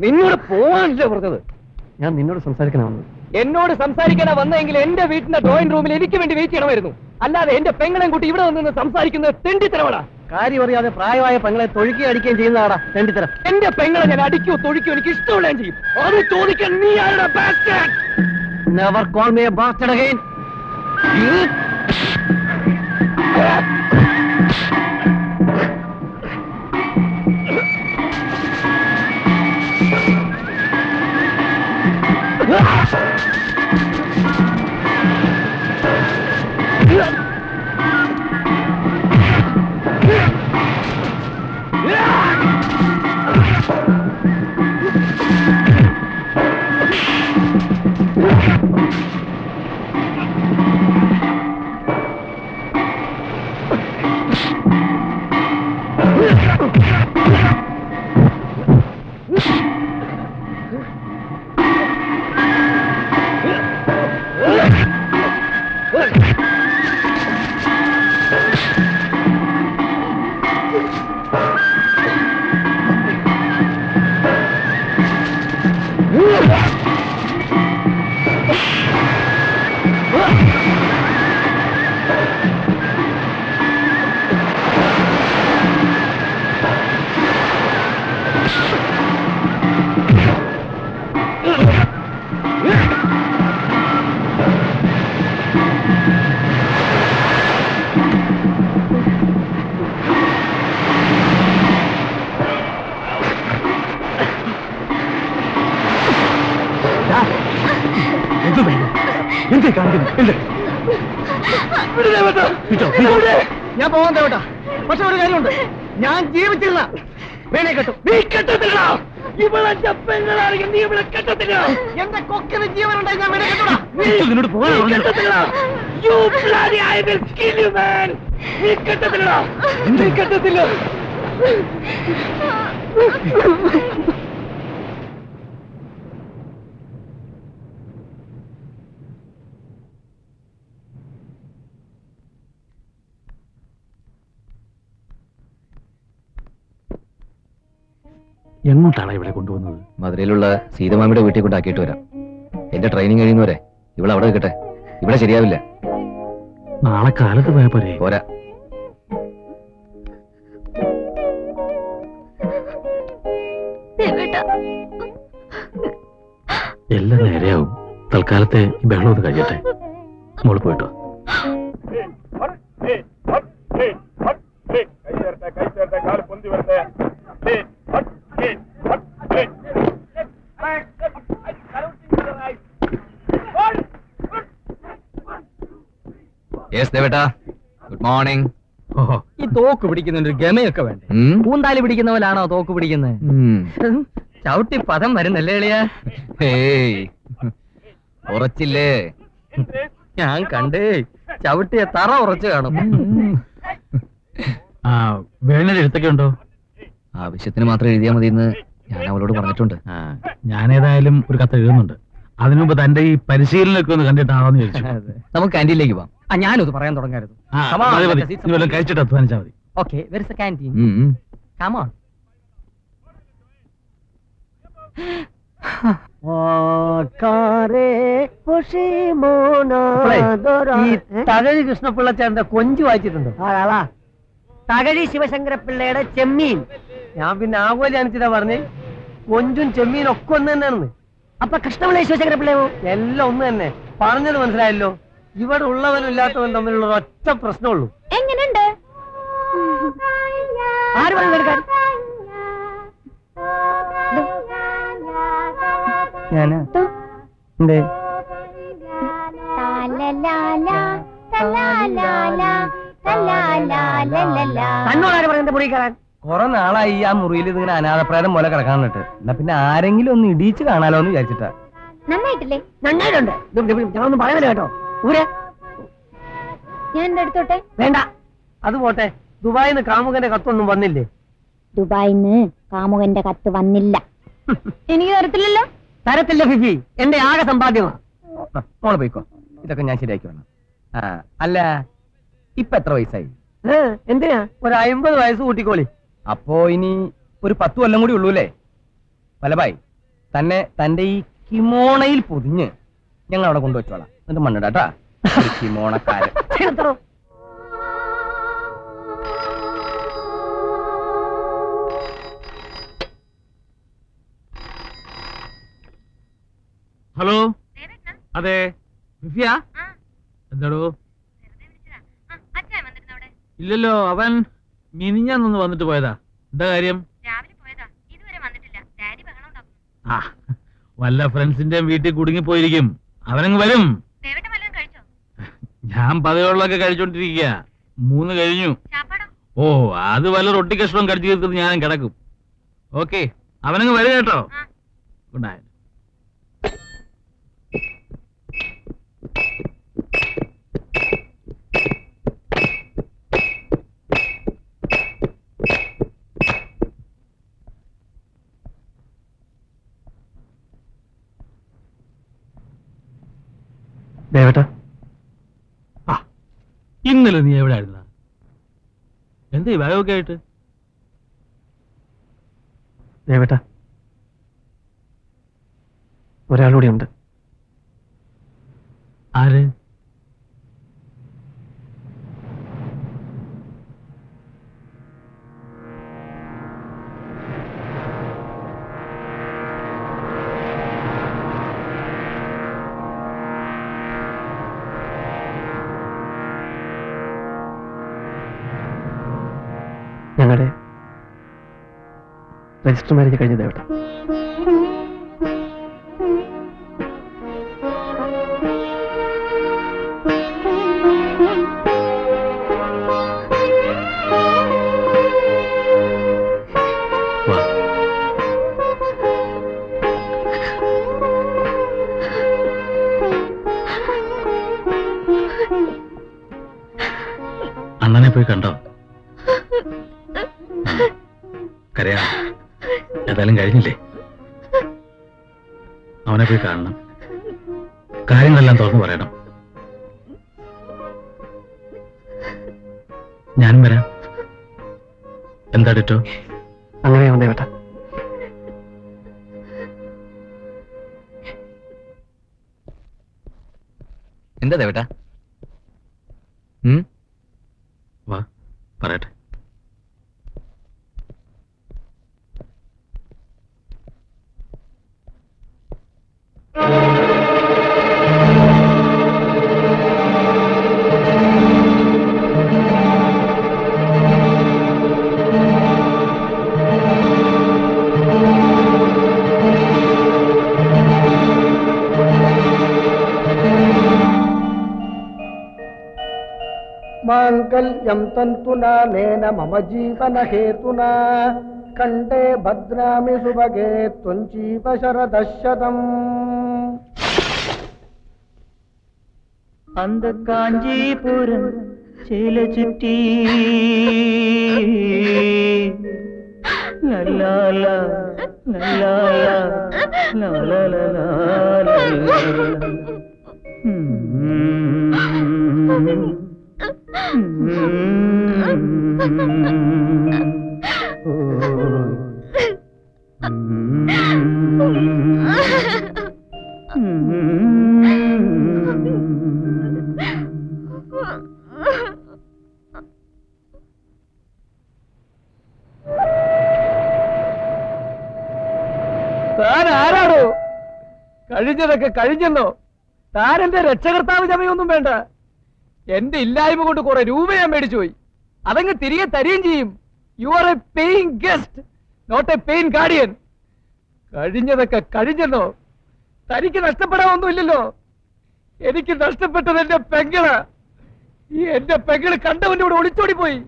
നിന്നോട് പോവാനല്ലേ പറഞ്ഞത്? ഞാൻ നിന്നോട് സംസാരിക്കാനാ വന്നത്. എന്നോട് സംസാരിക്കാനാ വന്നെങ്കിൽ എന്റെ വീട്ടിന്റെ ഡ്രോയിങ് റൂമിൽ എനിക്ക് വേണ്ടി വെയിറ്റ് ചെയ്യണമായിരുന്നു. അല്ലാതെ എന്റെ പെങ്ങളെയും കൂട്ടി ഇവിടെ വന്ന് സംസാരിക്കുന്നത് തെണ്ടിത്തരവാടാ. കാര്യം അറിയാതെ പ്രായമായ പെങ്ങളെ തൊഴുക്കി അടിക്കുകയും ചെയ്യുന്നതാടാ തെണ്ടിത്തരം. എന്റെ പെങ്ങളെ ഞാൻ അടിക്കോ തൊഴിക്കോ എനിക്ക് ഇഷ്ടമുള്ളതും ചെയ്യും. അത് ചോദിക്കാൻ നീ ആരുടെ bastard? Never call me A bastard again. ഞാൻ പോവാൻ തേവട്ടാ. പക്ഷെ ഒരു കാര്യമുണ്ട്, ഞാൻ ജീവിച്ചില്ല. വേണേ കെട്ടും. നീ കെട്ടത്തില്ല. ഇവളെന്റെ പെങ്ങളാണെങ്കിൽ നീ ഇവിടെ കെട്ടത്തില്ല. എന്റെ കൊക്കിന് ജീവനുണ്ടായി ഞാൻ വേണേ കെട്ടൂടാ. നിന്നോട് പോകാൻ കെട്ടത്തില്ല. നീ കെട്ടത്തില്ല. നീ കെട്ടത്തില്ല. എങ്ങോട്ടാണ് ഇവിടെ കൊണ്ടുവന്നത്? മധുരയിലുള്ള സീതമാമിയുടെ വീട്ടിൽ കൊണ്ടാക്കിയിട്ട് വരാം. എന്റെ ട്രെയിനിങ് കഴിയുന്നവരെ ഇവിടെ അവിടെ നിൽക്കട്ടെ. ഇവിടെ ശരിയാവില്ല. നാളെ കാലത്ത് പോയാ പോരെ? പോരാ. എല്ലാം നേരെയാവും. തൽക്കാലത്തെ ഈ ബഹളം ഒന്ന് കഴിയട്ടെ. മോള് പോയിട്ടോ. Good morning. ഈ തോക്ക് പിടിക്കുന്നതിന് ഒരു ഗമയൊക്കെ വേണ്ടേ? പൂന്താലി പിടിക്കുന്ന പോലാണോ തോക്ക് പിടിക്കുന്നത്? ചവിട്ടി പദം വരുന്നല്ലേ എളിയ? ഉറച്ചില്ലേ? ഞാൻ കണ്ടേ, ചവിട്ടിയ തറ ഉറച്ചു കാണും. വേണയുടെ എഴുത്തൊക്കെ ഉണ്ടോ? ആവശ്യത്തിന് മാത്രം എഴുതിയാൽ മതി എന്ന് ഞാൻ അവളോട് പറഞ്ഞിട്ടുണ്ട്. ഞാനേതായാലും ഒരു കത്ത് എഴുതുന്നുണ്ട്. അതിനുമുമ്പ് തന്റെ ഈ പരിശീലനമൊക്കെ ഒന്ന് കണ്ടിട്ടാണെന്ന് ചോദിച്ചു. നമുക്ക് ക്യാൻറ്റീനിലേക്ക് പോവാം. ഞാനത് പറയാൻ തുടങ്ങരുത്. കഴിച്ചിട്ട് അധ്വാനിച്ചാൽ മതി. Okay, where is the canteen? Come on. Thakazhi കൃഷ്ണപിള്ളച്ചേട്ടന്റെ കൊഞ്ചു വായിച്ചിട്ടുണ്ടോ? തകഴി ശിവശങ്കരപ്പിള്ളയുടെ ചെമ്മീൻ. ഞാൻ പിന്നെ ആകോലി അനിച്ചിട്ടാ പറഞ്ഞേ, കൊഞ്ചും ചെമ്മീനും ഒക്കെ ഒന്ന് തന്നെയാണെന്ന്. അപ്പൊ കൃഷ്ണപിള്ള ശിവശങ്കരപ്പിള്ളയോ? എല്ലാം ഒന്ന് തന്നെ. പറഞ്ഞത് മനസ്സിലായല്ലോ. ഇവിടെ ഉള്ളവനും ഇല്ലാത്തവനും തമ്മിലുള്ള ഒറ്റ പ്രശ്നമുള്ളൂ. എങ്ങനെയുണ്ട്? ആര് പറഞ്ഞു എടുക്കാൻ? ഞാനാ എന്തേ തന്നോടാര് പറഞ്ഞ മുറി കയറാൻ? കുറെ നാളായി ആ മുറിയിൽ ഇതിങ്ങനെ അനാഥപ്രേതം പോലെ കിടക്കാനിട്ട്. എന്നാ പിന്നെ ആരെങ്കിലും ഒന്ന് ഇടിച്ച് കാണാലോ എന്ന് വിചാരിച്ചിട്ടാ. നന്നായിട്ടില്ലേ? നന്നായിട്ടുണ്ട്. ഞാനൊന്നും പറയുന്നില്ല കേട്ടോ. ഊരെ ഞാൻ എന്റെ അടുത്തോട്ടെ? വേണ്ട, അത് പോട്ടെ. ദുബായിന്ന് കാമുകന്റെ കത്തൊന്നും വന്നില്ലേ? ദുബായിന്ന് കാമുകന്റെ കത്ത് വന്നില്ല. എനിക്ക് തരത്തില്ലല്ലോ. തരത്തില്ല ഫിഫി, എന്റെ ആകെ സമ്പാദ്യമാണ്. മോള് പോയിക്കോ, ഇതൊക്കെ ഞാൻ ശരിയാക്കി വേണം. അല്ല, ഇപ്പൊ എത്ര വയസ്സായി? എന്തിനാ? ഒരു 50 വയസ്സ് കൂട്ടിക്കോളി. അപ്പോ ഇനി ഒരു 10 കൊല്ലം കൂടി ഉള്ളൂല്ലേ? വല്ലഭായി, തന്നെ തന്റെ ഈ കിമോണയിൽ പൊതിഞ്ഞ് ഞങ്ങൾ അവിടെ കൊണ്ടുവച്ചോളാം. എന്നിട്ട് മണ്ണിടാട്ടാ, കിമോണക്കാരൻ. ഹലോ, അതെ വിഫിയ, എന്താടോ? ഇല്ലല്ലോ, അവൻ മിനിഞ്ഞാന്നൊന്ന് വന്നിട്ട് പോയതാ. എന്താ കാര്യം? ആ, വല്ല ഫ്രണ്ട്സിന്റെ വീട്ടിൽ കുടുങ്ങി പോയിരിക്കും. അവനങ്ങ് വരും. ഞാൻ പതിവുള്ളൊക്കെ കഴിച്ചോണ്ടിരിക്കുക. 3 കഴിഞ്ഞു. ഓ, അത് വല്ല റൊട്ടി കഷ്ണവും കടിച്ചു തീർത്തിട്ട് ഞാനും കിടക്കും. ഓക്കെ, അവനങ്ങ് വരും കേട്ടോ. Good night. ദേവേട്ടാ, ഇന്നലെ നീ എവിടെ ആയിരുന്ന? എന്താ ഈ ബാഗൊക്കെ ആയിട്ട്? ദേവേട്ടാ, ഒരാളൂടെ ഉണ്ട്. ആര്? ഞങ്ങളുടെ രജിസ്റ്റർ മാരേജ് കഴിഞ്ഞ ദേവേട്ടാ. അണ്ണനെ പോയി കണ്ടോ? കരയാ, ഏതായാലും കഴിഞ്ഞില്ലേ? അവനെ പോയി കാണണം. കാര്യങ്ങളെല്ലാം തുറന്നു പറയണം. ഞാനും വരാം. എന്താ ഡിറ്റോ? അങ്ങനെയാവും ദേവേട്ടാ. എന്താ ദേവേട്ടാ? വാ, പറയട്ടെ. मांगल्यं तन्तुना नेन मम जीवन हेतुना कंठे भद्रामि सुभगे त्वं जीव शरदशतम्. அந்த காஞ்சிபுரம் சேலை சுற்றி லல்லாலா லல்லாலா லல்லாலா താൻ ആരാടോ? കഴിഞ്ഞതൊക്കെ കഴിഞ്ഞെന്നോ? താൻ എന്റെ രക്ഷകർത്താവ് ചമയൊന്നും വേണ്ട. എന്റെ ഇല്ലായ്മ കൊണ്ട് കുറെ രൂപ ഞാൻ മേടിച്ചു പോയി. അതങ്ങ് തിരികെ തരികയും ചെയ്യും. You are a paying guest, not a paying guardian. കഴിഞ്ഞതൊക്കെ കഴിഞ്ഞെന്നോ? തനിക്ക് നഷ്ടപ്പെടാനൊന്നുമില്ലല്ലോ. എനിക്ക് നഷ്ടപ്പെട്ടത് എന്റെ പെങ്ങള്. ഈ എന്റെ പെങ്ങള് കണ്ടവന്റെ കൂടെ ഒളിച്ചോടി പോയി.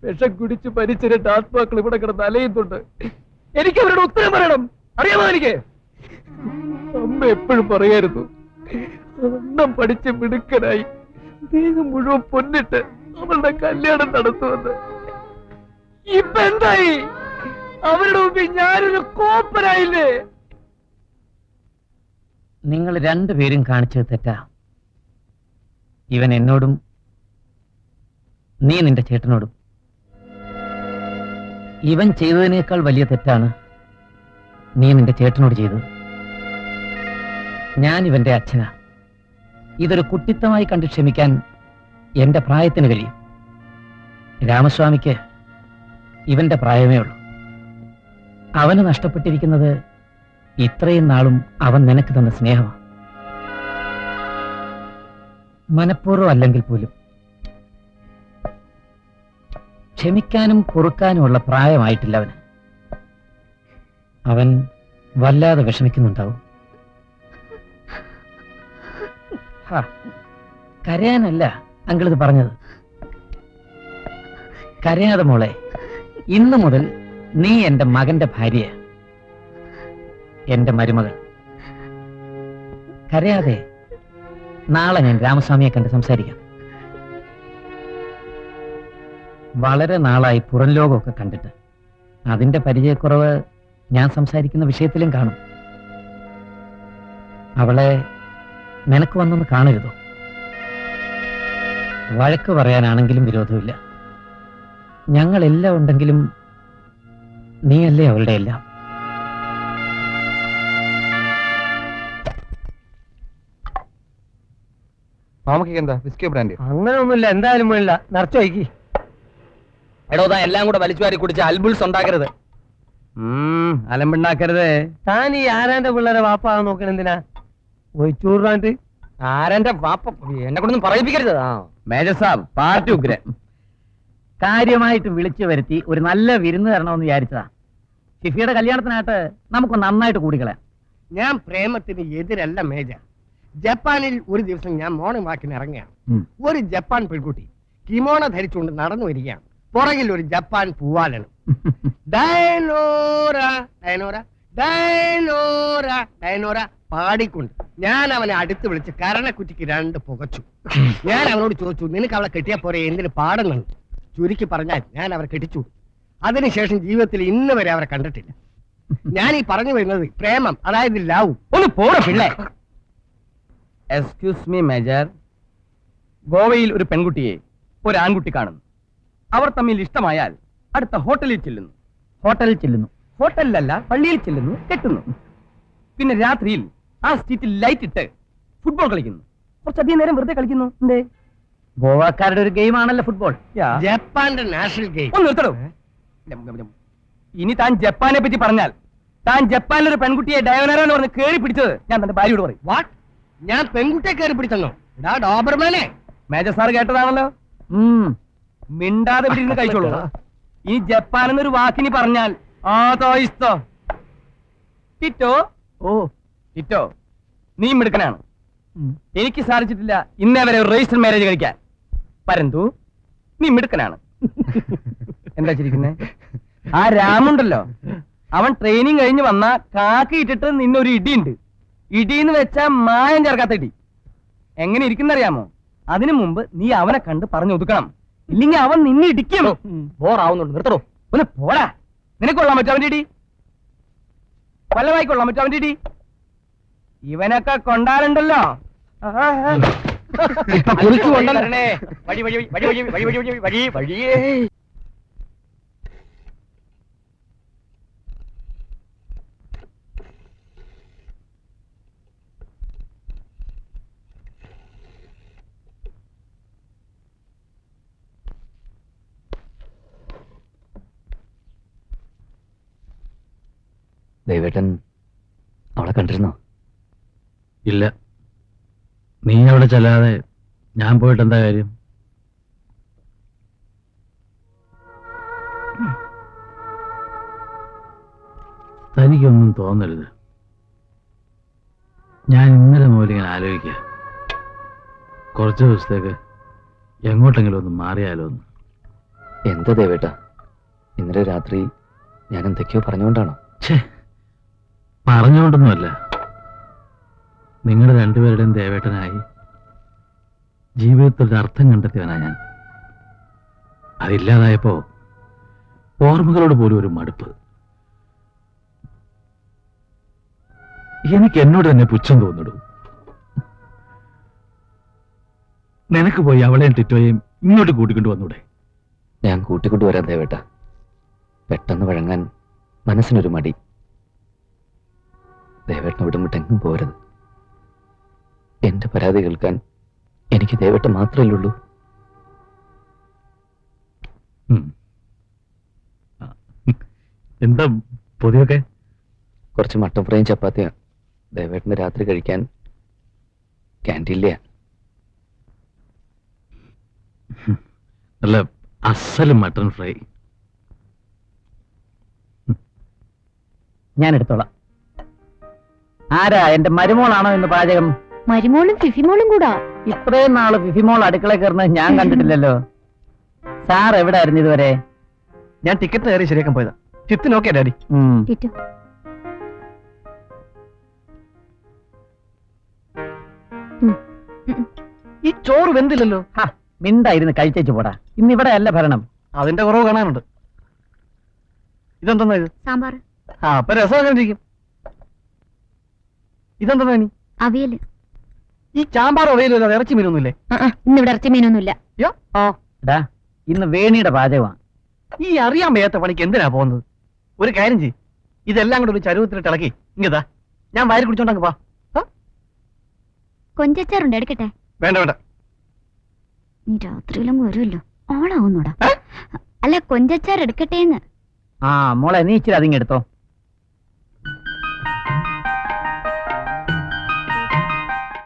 വിഷം കുടിച്ച് മരിച്ച 2 ആത്മാക്കൾ ഇവിടെ കിടന്ന് അലയുന്നുണ്ട്. എനിക്ക് അവരുടെ ഉത്തരം പറയണം. അറിയാമോ എനിക്ക്? അമ്മ എപ്പോഴും പറയായിരുന്നു, അണ്ണം പഠിച്ച് മിടുക്കനായി ദേഹം മുഴുവൻ പൊന്നിട്ട് അവളുടെ കല്യാണം നടത്തുമെന്ന്. ഇപ്പൊ എന്തായി? അവരുടെ മുമ്പിൽ ഞാനൊരു കോപ്പനായില്ലേ? നിങ്ങൾ രണ്ടുപേരും കാണിച്ചത് തെറ്റാ. ഇവൻ എന്നോടും നീ നിന്റെ ചേട്ടനോടും. ഇവൻ ചെയ്തതിനേക്കാൾ വലിയ തെറ്റാണ് നീ നിന്റെ ചേട്ടനോട് ചെയ്തത്. ഞാൻ ഇവന്റെ അച്ഛനാ. ഇതൊരു കുട്ടിത്തമായി കണ്ട് ക്ഷമിക്കാൻ എന്റെ പ്രായത്തിന് കഴിയും. രാമസ്വാമിക്ക് ഇവന്റെ പ്രായമേ ഉള്ളൂ. അവന് നഷ്ടപ്പെട്ടിരിക്കുന്നത് ഇത്രയും നാളും അവൻ നിനക്ക് തന്ന സ്നേഹമാണ്. മനഃപൂർവ്വം അല്ലെങ്കിൽ പോലും ക്ഷമിക്കാനും പൊറുക്കാനുമുള്ള പ്രായമായിട്ടില്ല അവന്. അവൻ വല്ലാതെ വിഷമിക്കുന്നുണ്ടാവും. കരയാനല്ല അങ്കിളിത് പറഞ്ഞത്. കരയാതെ മോളെ, ഇന്നു മുതൽ നീ എന്റെ മകന്റെ ഭാര്യ, എന്റെ മരുമകൾ. കരയാതെ. നാളെ ഞാൻ രാമസ്വാമിയെ കണ്ട് സംസാരിക്കാം. വളരെ നാളായി പുറം ലോകമൊക്കെ കണ്ടിട്ട് അതിന്റെ പരിചയക്കുറവ് ഞാൻ സംസാരിക്കുന്ന വിഷയത്തിലും കാണും. അവളെ നിനക്ക് വന്നൊന്ന് കാണരുതോ? വഴക്ക് പറയാനാണെങ്കിലും വിരോധമില്ല. ഞങ്ങളെല്ലാം ഉണ്ടെങ്കിലും നീയല്ലേ അവളുടെ എല്ലാം. മാമയ്ക്ക് എന്താ വിസ്കിയോ ബ്രാൻഡ്? അങ്ങനെ ഒന്നുമില്ല, എന്തായാലും വേണില്ല, നിറച്ചു വയ്ക്കി. എടോ, താ എല്ലാം കൂടെ വലിച്ചു വാരി കുടിച്ച് അൽബുൾസ് ഉണ്ടാക്കരുത്. അലമ്പുണ്ടാക്കരുത്. താൻ ഈ ആരാന്റെ പിള്ളേരെ വാപ്പാകാൻ നോക്കണ എന്തിനാ? ഒഴിച്ചൂറാണ്ട് ആരെന്റെ വാപ്പ എന്നെ കൊണ്ടൊന്നും പറയിപ്പിക്കരുത്. മേജർ സാബ് പാർട്ടി ഉഗ്ര. കാര്യമായിട്ട് വിളിച്ചു വരുത്തി ഒരു നല്ല വിരുന്ന് തരണമെന്ന് വിചാരിച്ചതാ. ഷിഫിയുടെ കല്യാണത്തിനായിട്ട് നമുക്ക് നന്നായിട്ട് കൂടിക്കളയാം. ഞാൻ പ്രേമത്തിന് എതിരല്ല മേജർ. ജപ്പാനിൽ ഒരു ദിവസം ഞാൻ മോർണിംഗ് വാക്കിന് ഇറങ്ങുകയാണ്. ഒരു ജപ്പാൻ പെൺകുട്ടി കിമോണ ധരിച്ചുകൊണ്ട് നടന്നു വരികയാണ്. പുറകിൽ ഒരു ജപ്പാൻ പൂവാലനും. ഡയനോറ ഡയനോറ ഡയനോറ ഡയനോറ പാടിക്കൊണ്ട് ഞാൻ അവനെ അടുത്ത് വിളിച്ച് കരണക്കുറ്റിക്ക് 2 പുകച്ചു. ഞാൻ അവനോട് ചോദിച്ചു, നിനക്ക് അവളെ കെട്ടിയാ പോരെ, എന്തിന് പാടുന്നു? ചുരുക്കി പറഞ്ഞാൽ ഞാൻ അവരെ കെട്ടിച്ചു. അതിനുശേഷം ജീവിതത്തിൽ ഇന്ന് വരെ അവരെ കണ്ടിട്ടില്ല. ഞാൻ ഈ പറഞ്ഞു വരുന്നത് പ്രേമം, അതായത് ലവ്. ഒന്ന് പോട പിള്ളേ. Excuse me major. ഗോവയിൽ ഒരു പെൺകുട്ടിയെ ഒരു ആൺകുട്ടി കാണുന്നു. അവർ തമ്മിൽ ഇഷ്ടമായാൽ അടുത്ത ഹോട്ടലിൽ ചെല്ലുന്നു. ഹോട്ടലിലല്ല, പള്ളിയിൽ ചെല്ലുന്നു, കെട്ടുന്നു. പിന്നെ രാത്രിയിൽ ആ സ്ട്രീറ്റിൽ ലൈറ്റ് ഇട്ട് ഫുട്ബോൾ കളിക്കുന്നു. കുറച്ചധികം നേരം വെറുതെ കളിക്കുന്നു. എന്തേ? ഗോവാക്കാരുടെ ഒരു ഗെയിമാണല്ലോ ഫുട്ബോൾ. ജപ്പാന്റെ നാഷണൽ ഗെയിം. ഒന്ന് നിർത്തടോ. ഇനി താൻ ജപ്പാനെ പറ്റി പറഞ്ഞാൽ താൻ ജപ്പാനിലൊരു പെൺകുട്ടിയെ ഡയനോറ എന്ന് പറഞ്ഞ് കേറി പിടിച്ചത് ഞാൻ തന്റെ ഭാര്യയോട് പറയും. വാട്ട്? ഞാൻ പെൺകുട്ടിയെ കയറി പിടിച്ചെന്നോ? ഡോബർമാനെ. Major sir കേട്ടതാണല്ലോ. മിണ്ടാതെ ഇവിടെ ഇരുന്ന് കഴിച്ചോളൂ. ഈ ജപ്പാൻ എന്നൊരു വാക്കിനി പറഞ്ഞാൽ ടിറ്റോ. ഓ ടിറ്റോ, നീ മിടുക്കനാണ്. എനിക്ക് സാധിച്ചിട്ടില്ല ഇന്നേ വരെ ഒരു രജിസ്റ്റർ മാരേജ് കഴിക്കാൻ. പരന്തു, നീ മിടുക്കനാണ്. എന്താ ചിരിക്കുന്നേ? ആ രാമുണ്ടല്ലോ, അവൻ ട്രെയിനിങ് കഴിഞ്ഞ് വന്ന കാക്കി ഇട്ടിട്ട് നിന്നൊരു ഇടിയുണ്ട്. ഇടിന്ന് വെച്ചാ മായം ചേർക്കാത്ത ഇടി. എങ്ങനെ ഇരിക്കുന്നറിയാമോ? അതിനു മുമ്പ് നീ അവനെ കണ്ട് പറഞ്ഞു ഒതുക്കണം, ഇല്ലെങ്കിൽ അവൻ നിന്നെ ഇടിക്കും. ബോറാവുന്നുണ്ട്, നിർത്തടോ. ഒന്ന് പോടാ. നിനക്കൊള്ളാൻ പറ്റും അവന്റെ ഇടി? വല്ലവായിക്കൊള്ളാൻ പറ്റും അവന്റെ ഇടി? ഇവനൊക്കെ കൊണ്ടാലുണ്ടല്ലോ. വഴി വഴി വഴി വഴി വഴി വഴി വഴി വഴി വഴിയേ. ദൈവേട്ടൻ അവളെ കണ്ടിരുന്നോ? ഇല്ല. നീ അവിടെ ചെല്ലാതെ ഞാൻ പോയിട്ട് എന്താ കാര്യം? തനിക്കൊന്നും തോന്നരുത്. ഞാൻ ഇന്നലെ മുതൽ ഇങ്ങനെ ആലോചിക്കുക, കുറച്ച് ദിവസത്തേക്ക് എങ്ങോട്ടെങ്കിലും ഒന്ന് മാറിയാലോ എന്ന്. എന്താ ദേവേട്ട, ഇന്നലെ രാത്രി ഞാൻ എന്തൊക്കെയോ പറഞ്ഞുകൊണ്ടാണോ? പറഞ്ഞുകൊണ്ടൊന്നുമല്ല. നിങ്ങളുടെ രണ്ടുപേരുടെയും ദേവേട്ടനായി ജീവിതത്തിൽ ഒരു അർത്ഥം കണ്ടെത്തിയവനാ ഞാൻ. അതില്ലാതായപ്പോ ഓർമ്മകളോട് പോലും ഒരു മടുപ്പ്. എനിക്ക് എന്നോട് തന്നെ പുച്ഛം തോന്നിടും. നിനക്ക് പോയി അവളെയും ടിറ്റോയെയും ഇങ്ങോട്ട് കൂട്ടിക്കൊണ്ടു വന്നൂടെ? ഞാൻ കൂട്ടിക്കൊണ്ടുവരാൻ ദേവേട്ട. പെട്ടെന്ന് വഴങ്ങാൻ മനസ്സിനൊരു മടി. ദേവേട്ടനെ വിടുമിട്ടെങ്ങും പോരുത്. എന്റെ പരാതി കേൾക്കാൻ എനിക്ക് ദേവേട്ടൻ മാത്രമേ ഉള്ളൂ. എന്താ പൊതിയൊക്കെ? കുറച്ച് മട്ടൻ ഫ്രൈയും ചപ്പാത്തിയാ ദേവേട്ടന് രാത്രി കഴിക്കാൻ ക്യാൻറ്റീനില്ല. നല്ല അസല് മട്ടൺ ഫ്രൈ. ഞാൻ എടുത്തോളാം. ആരാ എന്റെ മരുമോളാണോ ഇന്ന് പാചകം? മരുമോളും ഫിഫിമോളും കൂടാ. ഇത്രയും നാള് ഫിഫിമോൾ അടുക്കള കയറുന്നത് ഞാൻ കണ്ടിട്ടില്ലല്ലോ. സാർ എവിടായിരുന്നു ഇതുവരെ? ഞാൻ ടിക്കറ്റ് കയറി ശരിയാക്കാൻ പോയതാ. ചിത്ത് നോക്കിയാ ഡാഡി. ടിറ്റു ഈ ചോറ് വെന്തില്ലല്ലോ. മിണ്ടായിരുന്നു കഴിച്ചേച്ചു പോടാ. ഇന്ന് ഇവിടെ അല്ല ഭരണം. അതിന്റെ കുറവ് കാണാനുണ്ട്. ഇതെന്താ ഇത്? സാമ്പാർ അപ്പൊ രസം കണ്ടിരിക്കും. ഇതെന്താ ഇനി? അവിയല്. ഈ ചാമ്പാറോ വെയിലോ ഇറച്ചി മീനൊന്നുമില്ലേ? ഇന്നിവിടെ ഇറച്ചി മീനൊന്നുമില്ല. എടാ ഇന്ന് വേണിയുടെ പാചകമാണ്. ഈ അറിയാൻ വയ്യാത്ത പണിക്ക് എന്തിനാ പോകുന്നത്? ഒരു കാര്യം ചെയ്യ്, ഇതെല്ലാം കൂടെ ഒരു ചരുവത്തിലിട്ട് ഇളക്കി ഇങ്ങതാ, ഞാൻ വയറ് കുടിച്ചോണ്ടങ്ങ് വാ. കൊഞ്ചച്ചാറുണ്ട്, എടുക്കട്ടെ? വേണ്ട വേണ്ട. നീ രാത്രിയിലങ്ങ് വരുമല്ലോ, ഓളാവുന്നൂടാ. അല്ല, കൊഞ്ചച്ചാർ എടുക്കട്ടേന്ന്. മോളെ നീ ഇച്ചിരി അതിങ്ങെടുത്തോ.